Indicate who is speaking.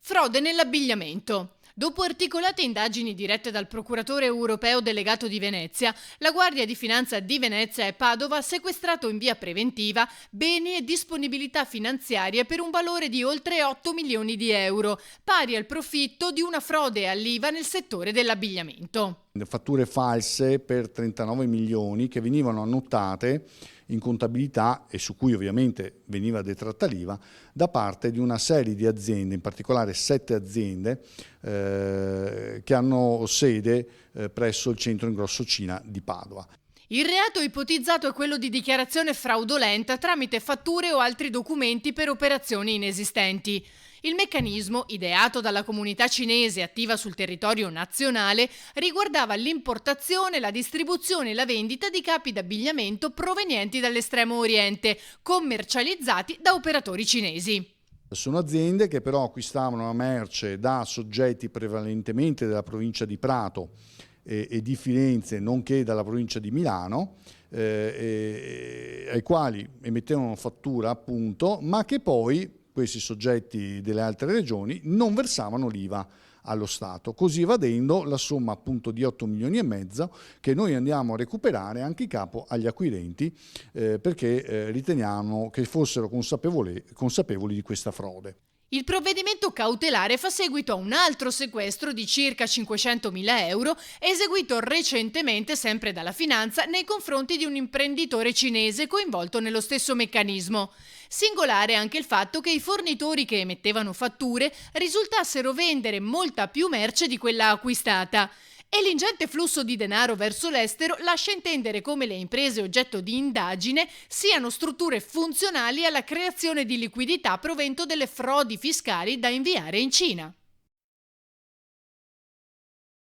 Speaker 1: Frode nell'abbigliamento. Dopo articolate indagini dirette dal procuratore europeo delegato di Venezia, la Guardia di Finanza di Venezia e Padova ha sequestrato in via preventiva beni e disponibilità finanziarie per un valore di oltre 8 milioni di euro, pari al profitto di una frode all'IVA nel settore dell'abbigliamento.
Speaker 2: Fatture false per 39 milioni che venivano annotate in contabilità e su cui ovviamente veniva detratta l'IVA da parte di una serie di aziende, in particolare 7 aziende che hanno sede presso il centro ingrosso Cina di Padova.
Speaker 1: Il reato ipotizzato è quello di dichiarazione fraudolenta tramite fatture o altri documenti per operazioni inesistenti. Il meccanismo, ideato dalla comunità cinese attiva sul territorio nazionale, riguardava l'importazione, la distribuzione e la vendita di capi d'abbigliamento provenienti dall'Estremo Oriente, commercializzati da operatori cinesi.
Speaker 2: Sono aziende che però acquistavano la merce da soggetti prevalentemente della provincia di Prato e di Firenze, nonché dalla provincia di Milano, ai quali emettevano fattura appunto, ma che poi questi soggetti delle altre regioni non versavano l'IVA allo Stato, così evadendo la somma appunto di 8 milioni e mezzo che noi andiamo a recuperare anche in capo agli acquirenti perché riteniamo che fossero consapevoli di questa frode.
Speaker 1: Il provvedimento cautelare fa seguito a un altro sequestro di circa 500.000 euro eseguito recentemente sempre dalla Finanza nei confronti di un imprenditore cinese coinvolto nello stesso meccanismo. Singolare anche il fatto che i fornitori che emettevano fatture risultassero vendere molta più merce di quella acquistata. E l'ingente flusso di denaro verso l'estero lascia intendere come le imprese oggetto di indagine siano strutture funzionali alla creazione di liquidità a provento delle frodi fiscali da inviare in Cina.